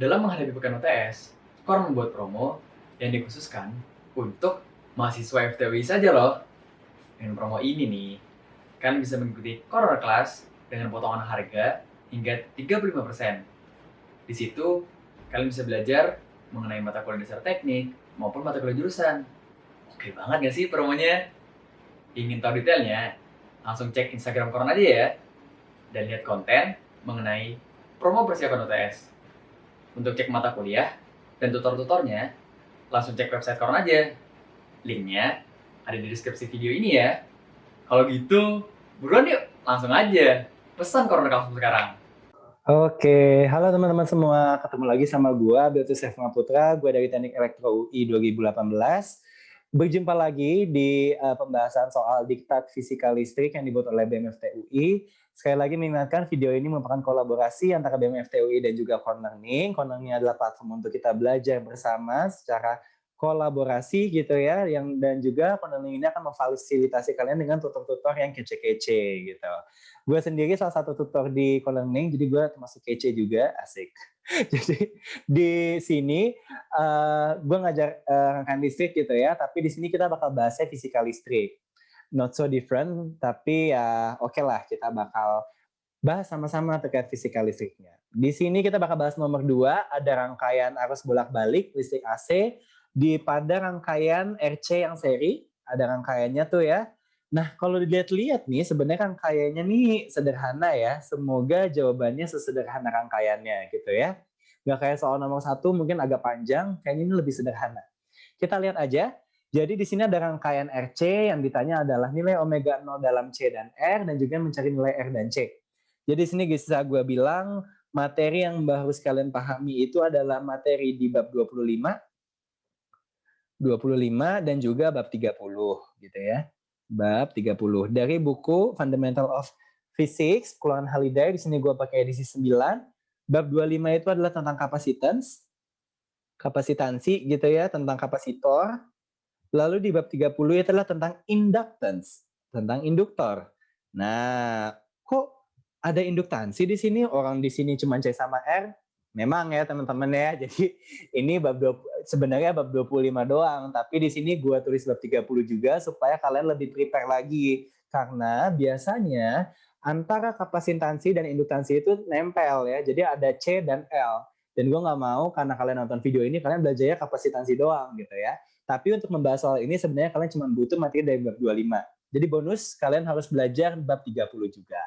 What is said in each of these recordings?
Dalam menghadapi pekan UTS, Kor membuat promo yang dikhususkan untuk mahasiswa FTUI saja loh. Dengan promo ini nih, kalian bisa mengikuti Corner Class dengan potongan harga hingga 35%. Di situ, kalian bisa belajar mengenai mata kuliah dasar teknik maupun mata kuliah jurusan. Oke banget gak sih promonya? Ingin tahu detailnya? Langsung cek Instagram Corner aja ya. Dan lihat konten mengenai promo persiapan UTS. Untuk cek mata kuliah dan tutor-tutornya, langsung cek website Corner aja. Linknya ada di deskripsi video ini ya. Kalau gitu, buruan yuk, langsung aja. Pesan Corner Classroom sekarang. Oke, halo teman-teman semua. Ketemu lagi sama gua, Beatus F. Putra. Gua dari Teknik Elektro UI 2018. Berjumpa lagi di pembahasan soal diktat fisika listrik yang dibuat oleh BMFT UI. Sekali lagi mengingatkan video ini merupakan kolaborasi antara BMFT UI dan juga Cornerning. Cornerning adalah platform untuk kita belajar bersama secara kolaborasi gitu ya, dan juga Cornerling ini akan memfasilitasi kalian dengan tutor-tutor yang kece-kece gitu. Gue sendiri salah satu tutor di co-learning, jadi gue termasuk kece juga, asik. Jadi di sini gue ngajar rangkaian listrik gitu ya, tapi di sini kita bakal bahasnya fisika listrik. Not so different, tapi ya oke lah, kita bakal bahas sama-sama terkait fisika listriknya. Di sini kita bakal bahas nomor 2, ada rangkaian arus bolak-balik listrik AC pada rangkaian RC yang seri, ada rangkaiannya tuh ya. Nah, kalau dilihat-lihat nih, sebenarnya rangkaiannya nih sederhana ya. Semoga jawabannya sesederhana rangkaiannya gitu ya. Nggak kayak soal nomor 1 mungkin agak panjang, kayaknya ini lebih sederhana. Kita lihat aja. Jadi di sini ada rangkaian RC yang ditanya adalah nilai omega 0 dalam C dan R, dan juga mencari nilai R dan C. Jadi sini bisa gue bilang materi yang harus kalian pahami itu adalah materi di bab 25 dan juga bab 30 gitu ya. Bab 30 dari buku Fundamental of Physics keluaran Halliday. Di sini gue pakai edisi 9. Bab 25 itu adalah tentang kapasitansi gitu ya, tentang kapasitor. Lalu di bab 30 itu adalah tentang inductance, tentang induktor. Nah, kok ada induktansi di sini? Orang di sini cuma C sama R. Memang ya teman-teman ya. Jadi ini sebenarnya bab 25 doang, tapi di sini gua tulis bab 30 juga supaya kalian lebih prepare lagi. Karena biasanya antara kapasitansi dan induktansi itu nempel ya. Jadi ada C dan L. Dan gue nggak mau karena kalian nonton video ini kalian belajarnya kapasitansi doang gitu ya. Tapi untuk membahas soal ini sebenarnya kalian cuma butuh materi dari bab 25. Jadi bonus kalian harus belajar bab 30 juga.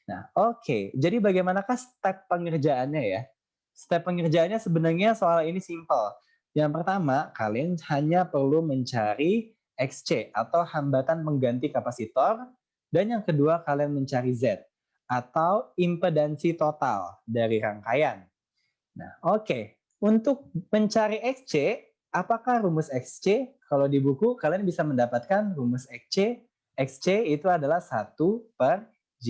Nah, oke. Jadi bagaimanakah step pengerjaannya ya? Step pengerjaannya sebenarnya soal ini simple. Yang pertama, kalian hanya perlu mencari XC atau hambatan mengganti kapasitor. Dan yang kedua, kalian mencari Z atau impedansi total dari rangkaian. Nah, oke. Untuk mencari XC, apakah rumus XC? Kalau di buku, kalian bisa mendapatkan rumus XC. XC itu adalah 1/J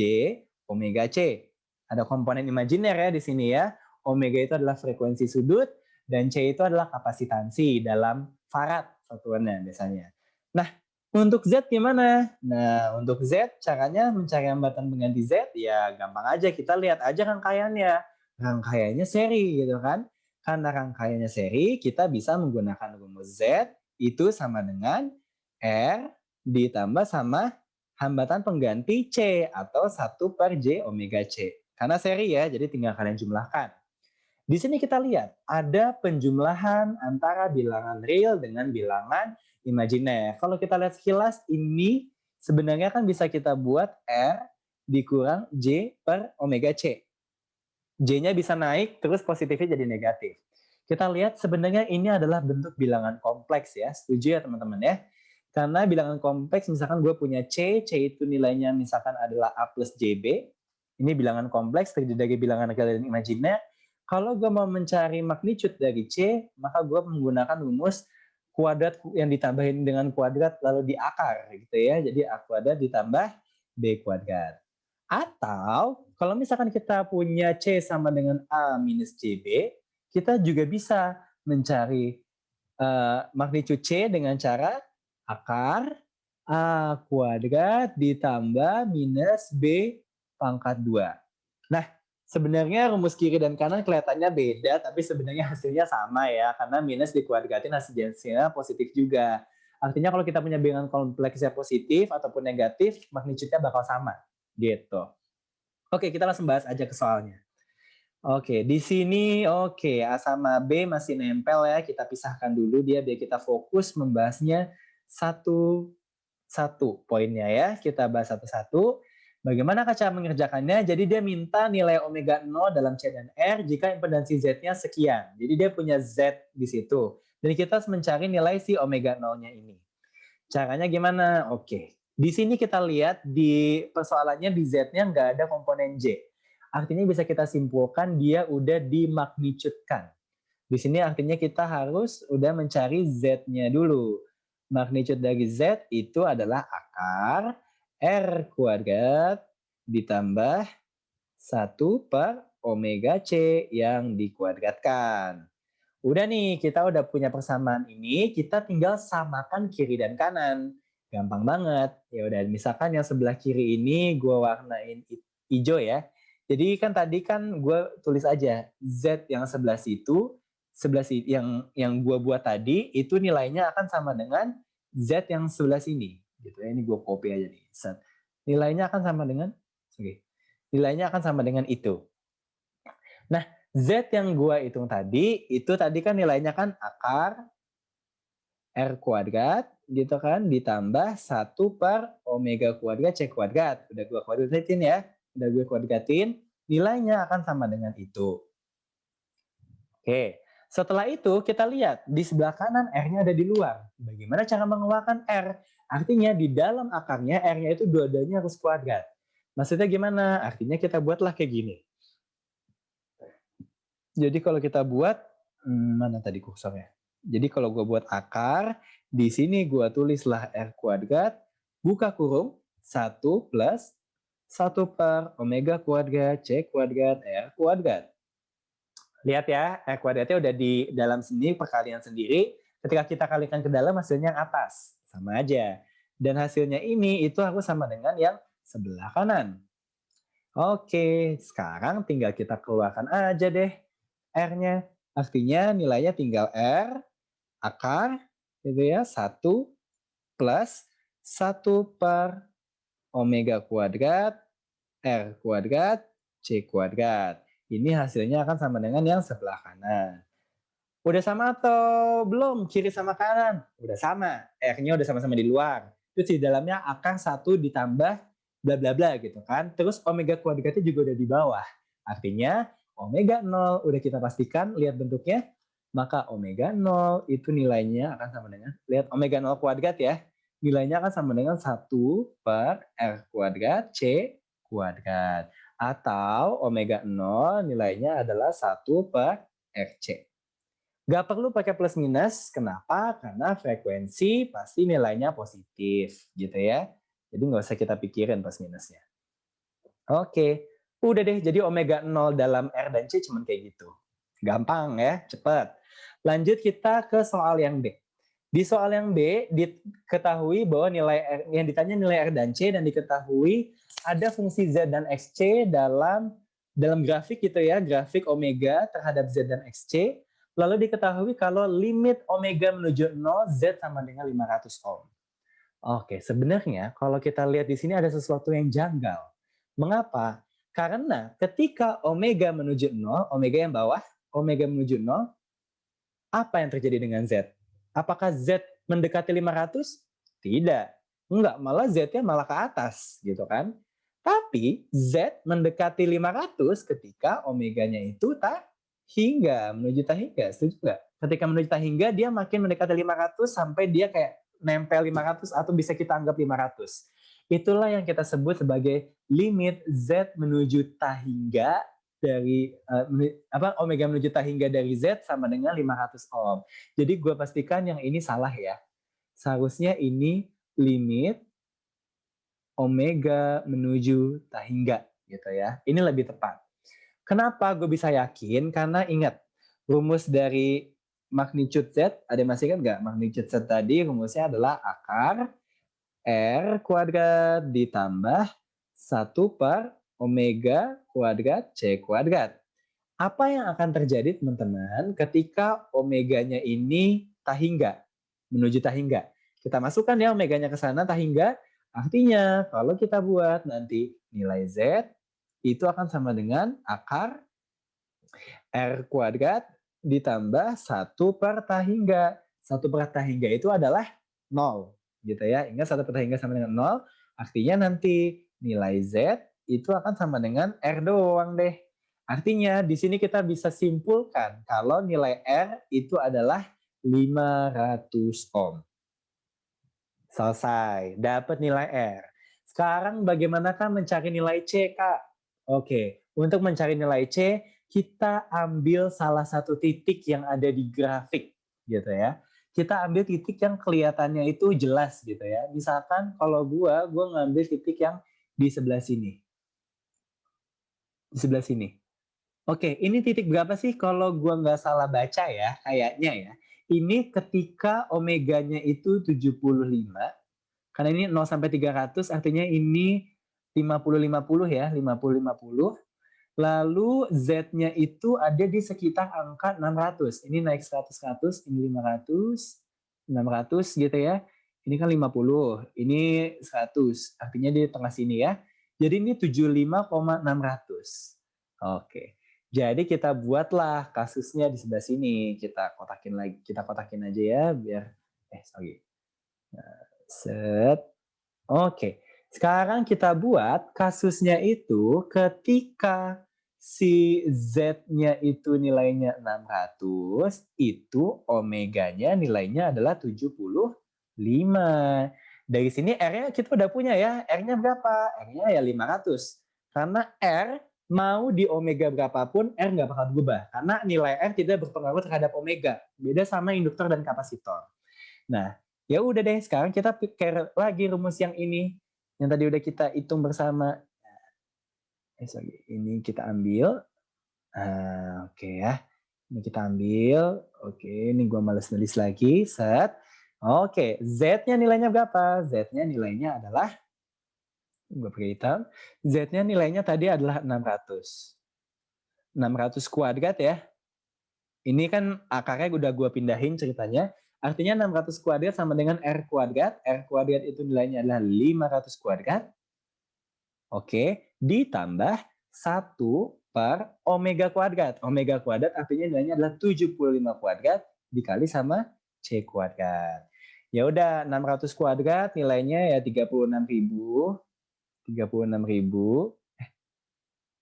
omega C. Ada komponen imajiner ya di sini ya. Omega itu adalah frekuensi sudut, dan C itu adalah kapasitansi dalam farad satuannya biasanya. Nah, untuk Z gimana? Nah, untuk Z caranya mencari hambatan pengganti Z ya gampang aja, kita lihat aja rangkaiannya. Rangkaiannya seri gitu kan. Karena rangkaiannya seri, kita bisa menggunakan rumus Z itu sama dengan R ditambah sama hambatan pengganti C atau 1/J omega C. Karena seri ya, jadi tinggal kalian jumlahkan. Di sini kita lihat ada penjumlahan antara bilangan real dengan bilangan imajiner. Kalau kita lihat sekilas ini sebenarnya kan bisa kita buat R dikurang J per omega C. J-nya bisa naik, terus positifnya jadi negatif. Kita lihat sebenarnya ini adalah bentuk bilangan kompleks ya. Setuju ya teman-teman ya? Karena bilangan kompleks, misalkan gue punya C itu nilainya misalkan adalah A plus JB. Ini bilangan kompleks terdiri dari bilangan real dan imajiner. Kalau gue mau mencari magnitude dari C, maka gue menggunakan rumus kuadrat yang ditambahin dengan kuadrat lalu diakar gitu ya. Jadi A kuadrat ditambah B kuadrat. Atau kalau misalkan kita punya C sama dengan A minus CB, kita juga bisa mencari magnitude C dengan cara akar A kuadrat ditambah minus B pangkat 2. Nah, Sebenarnya rumus kiri dan kanan kelihatannya beda, tapi sebenarnya hasilnya sama ya, karena minus dikuadratin hasilnya positif juga. Artinya kalau kita punya bilangan kompleksnya positif ataupun negatif, magnitude-nya bakal sama, gitu. Oke, kita langsung bahas aja ke soalnya. Oke, di sini oke, A sama B masih nempel ya, kita pisahkan dulu dia biar kita fokus membahasnya satu satu poinnya ya, kita bahas satu-satu. Bagaimana cara mengerjakannya? Jadi dia minta nilai omega 0 dalam C dan R jika impedansi Z-nya sekian. Jadi dia punya Z di situ. Dan kita harus mencari nilai si omega 0-nya ini. Caranya gimana? Oke. Di sini kita lihat di persoalannya di Z-nya nggak ada komponen J. Artinya bisa kita simpulkan dia udah dimagnitudekan. Di sini artinya kita harus udah mencari Z-nya dulu. Magnitude dari Z itu adalah akar R kuadrat ditambah 1/omega C yang dikuadratkan. Udah nih, kita udah punya persamaan ini, kita tinggal samakan kiri dan kanan. Gampang banget. Ya udah, misalkan yang sebelah kiri ini gue warnain hijau ya. Jadi kan tadi kan gue tulis aja Z yang sebelah situ yang gue buat tadi itu nilainya akan sama dengan Z yang sebelah sini. Gitu ya. Ini gue copy aja nih. Set. Nilainya akan sama dengan nilainya akan sama dengan itu. Nah, Z yang gua hitung tadi, itu tadi kan nilainya kan akar R kuadrat gitu kan, ditambah 1/omega kuadrat C kuadrat. Udah gua kuadratin ya, udah gue kuadratin, nilainya akan sama dengan itu. Oke, setelah itu kita lihat di sebelah kanan R-nya ada di luar. Bagaimana cara mengeluarkan R? Artinya di dalam akarnya R-nya itu dua-duanya harus kuadrat. Maksudnya gimana? Artinya kita buatlah kayak gini. Jadi kalau kita buat, mana tadi kursornya? Jadi kalau gue buat akar, di sini gue tulislah R kuadrat, buka kurung, 1 plus 1/omega kuadrat C kuadrat R kuadrat. Lihat ya, R kuadratnya udah di dalam sini, perkalian sendiri. Ketika kita kalikan ke dalam, hasilnya yang atas. Sama aja. Dan hasilnya ini, itu harus sama dengan yang sebelah kanan. Oke, sekarang tinggal kita keluarkan aja deh R-nya. Artinya nilainya tinggal R akar gitu ya, 1 plus 1/omega kuadrat R kuadrat C kuadrat. Ini hasilnya akan sama dengan yang sebelah kanan. Udah sama atau belum kiri sama kanan? Udah sama. R-nya udah sama-sama di luar. Terus di dalamnya akar 1 ditambah bla bla bla gitu kan. Terus omega kuadratnya juga udah di bawah. Artinya omega 0 udah kita pastikan lihat bentuknya. Maka omega 0 itu nilainya akan sama dengan, lihat omega 0 kuadrat ya. Nilainya akan sama dengan 1/R kuadrat C kuadrat. Atau omega 0 nilainya adalah 1/RC. Gak perlu pakai plus minus, kenapa? Karena frekuensi pasti nilainya positif gitu ya. Jadi nggak usah kita pikirin plus minusnya. Oke, udah deh, jadi omega 0 dalam R dan C cuman kayak gitu. Gampang ya, cepet. Lanjut kita ke soal yang B. Di soal yang B, diketahui bahwa nilai R, yang ditanya nilai R dan C, dan diketahui ada fungsi Z dan XC dalam grafik gitu ya, grafik omega terhadap Z dan XC. Lalu diketahui kalau limit omega menuju 0, Z sama dengan 500 ohm. Oke, sebenarnya kalau kita lihat di sini ada sesuatu yang janggal. Mengapa? Karena ketika omega menuju 0, omega yang bawah, omega menuju 0, apa yang terjadi dengan Z? Apakah Z mendekati 500? Tidak. Enggak, malah Z-nya malah ke atas gitu kan. Tapi Z mendekati 500 ketika omeganya itu menuju tak hingga, setuju nggak? Ketika menuju tak hingga dia makin mendekati 500 sampai dia kayak nempel 500 atau bisa kita anggap 500. Itulah yang kita sebut sebagai limit Z menuju tak hingga dari omega menuju tak hingga dari Z sama dengan 500 ohm. Jadi gue pastikan yang ini salah ya. Seharusnya ini limit omega menuju tak hingga gitu ya. Ini lebih tepat. Kenapa gue bisa yakin? Karena ingat, rumus dari magnitude Z, ada yang masih ingat nggak? Magnitude Z tadi rumusnya adalah akar R kuadrat ditambah 1 omega kuadrat C kuadrat. Apa yang akan terjadi teman-teman ketika omeganya ini tahingga, menuju tahingga? Kita masukkan ya omeganya ke sana tahingga, artinya kalau kita buat nanti nilai Z itu akan sama dengan akar R kuadrat ditambah 1/tahingga. 1/tahingga itu adalah 0. Gitu ya. Ingat 1/tahingga sama dengan 0, artinya nanti nilai Z itu akan sama dengan R doang deh. Artinya di sini kita bisa simpulkan kalau nilai R itu adalah 500 ohm. Selesai, dapat nilai R. Sekarang bagaimanakah mencari nilai C, Kak? Oke, untuk mencari nilai C, kita ambil salah satu titik yang ada di grafik, gitu ya. Kita ambil titik yang kelihatannya itu jelas gitu ya. Misalkan kalau gua ngambil titik yang di sebelah sini. Di sebelah sini. Oke, ini titik berapa sih kalau gua nggak salah baca ya, kayaknya ya. Ini ketika omeganya itu 75, karena ini 0 sampai 300 artinya ini 50-50 ya, 50-50. Lalu Z-nya itu ada di sekitar angka 600. Ini naik 100, ini 500, 600 gitu ya. Ini kan 50, ini 100. Artinya di tengah sini ya. Jadi ini 75,600. Oke. Jadi kita buatlah kasusnya di sebelah sini. Kita kotakin aja ya biar sorry. Set. Oke. Sekarang kita buat kasusnya itu ketika si Z-nya itu nilainya 600, itu omeganya nilainya adalah 75. Dari sini R-nya kita udah punya ya. R-nya berapa? R-nya ya 500. Karena R mau di omega berapapun, R nggak bakal berubah. Karena nilai R tidak berpengaruh terhadap omega. Beda sama induktor dan kapasitor. Nah, ya udah deh, sekarang kita pakai lagi rumus yang ini. Yang tadi udah kita hitung bersama. Ini kita ambil. Oke ya. Ini kita ambil. Oke, ini gua males nulis lagi. Set. Oke, Z-nya nilainya berapa? Z-nya nilainya adalah, gue pakai hitam. Z-nya nilainya tadi adalah 600. 600 kuadrat ya. Ini kan akarnya udah gue pindahin ceritanya. Artinya 600 kuadrat sama dengan R kuadrat. R kuadrat itu nilainya adalah 500 kuadrat. Oke, ditambah 1 per omega kuadrat. Omega kuadrat artinya nilainya adalah 75 kuadrat dikali sama C kuadrat. Ya udah, 600 kuadrat nilainya ya 36.000. 36.000.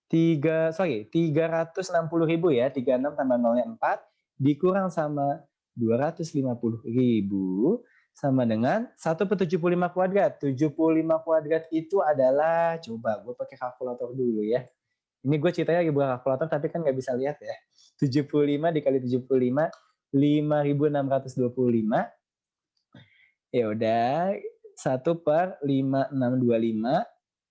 360.000 ya. 36 tambah 0-nya 4 dikurang sama 250.000 sama dengan 1/75 kuadrat. 75 kuadrat itu adalah, coba gue pakai kalkulator dulu ya. Ini gue ceritanya lagi buka kalkulator tapi kan nggak bisa lihat ya. 75 dikali 75, 5.625. Ya udah, 1/5625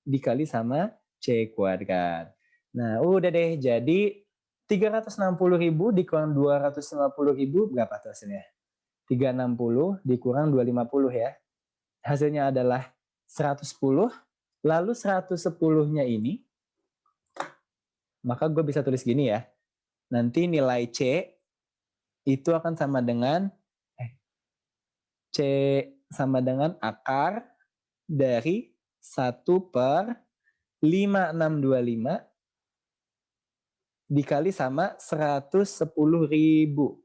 dikali sama C kuadrat. Nah, udah deh, jadi 360.000 dikurang 250.000 berapa tuh hasilnya? 360 dikurang 250 ya. Hasilnya adalah 110, lalu 110-nya ini, maka gue bisa tulis gini ya. Nanti nilai C itu akan sama dengan, C sama dengan akar dari 1/5625 dikali sama 110.000.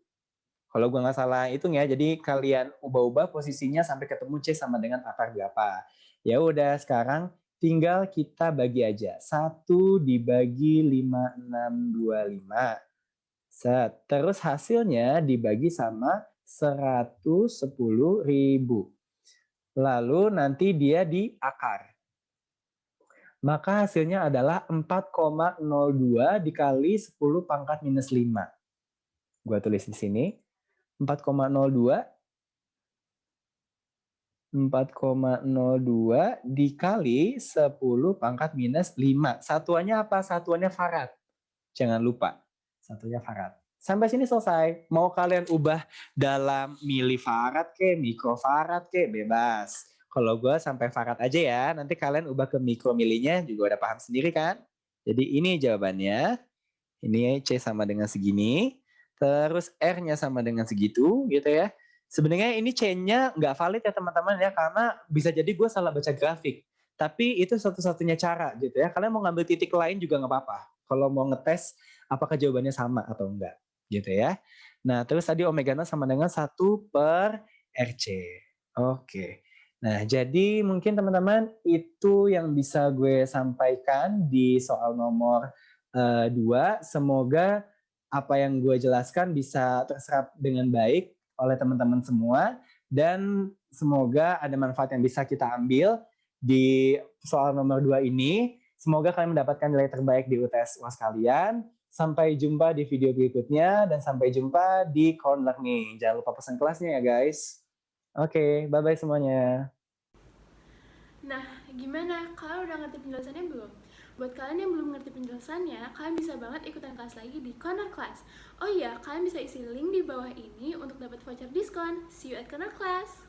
Kalau gue nggak salah hitung ya, jadi kalian ubah-ubah posisinya sampai ketemu C sama dengan akar berapa. Ya udah, sekarang tinggal kita bagi aja. 1 dibagi 5.625. Set. Terus hasilnya dibagi sama 110.000. Lalu nanti dia di akar. Maka hasilnya adalah 4,02 dikali 10 pangkat minus 5. Gue tulis di sini. 4,02 dikali 10 pangkat minus 5. Satuannya apa? Satuannya farad. Jangan lupa. Satunya farad. Sampai sini selesai. Mau kalian ubah dalam milifarad ke, mikrofarad ke, bebas. Kalau gue sampai farad aja ya. Nanti kalian ubah ke mikromilinya juga udah paham sendiri kan? Jadi ini jawabannya. Ini C sama dengan segini, terus R-nya sama dengan segitu gitu ya. Sebenarnya ini C-nya nggak valid ya teman-teman ya, karena bisa jadi gue salah baca grafik. Tapi itu satu-satunya cara gitu ya. Kalian mau ngambil titik lain juga nggak apa-apa. Kalau mau ngetes apakah jawabannya sama atau enggak gitu ya. Nah terus tadi omega 0 sama dengan 1/RC. Oke. Nah jadi mungkin teman-teman itu yang bisa gue sampaikan di soal nomor 2. Semoga apa yang gue jelaskan bisa terserap dengan baik oleh teman-teman semua dan semoga ada manfaat yang bisa kita ambil di soal nomor 2 ini. Semoga kalian mendapatkan nilai terbaik di UTS UAS kalian. Sampai jumpa di video berikutnya dan sampai jumpa di Corn Learning. Jangan lupa pesan kelasnya ya guys. Oke, bye-bye semuanya. Nah, gimana? Kalian udah ngerti penjelasannya belum? Buat kalian yang belum ngerti penjelasannya, kalian bisa banget ikutan kelas lagi di Corner Class. Oh iya, kalian bisa isi link di bawah ini untuk dapat voucher diskon. See you at Corner Class!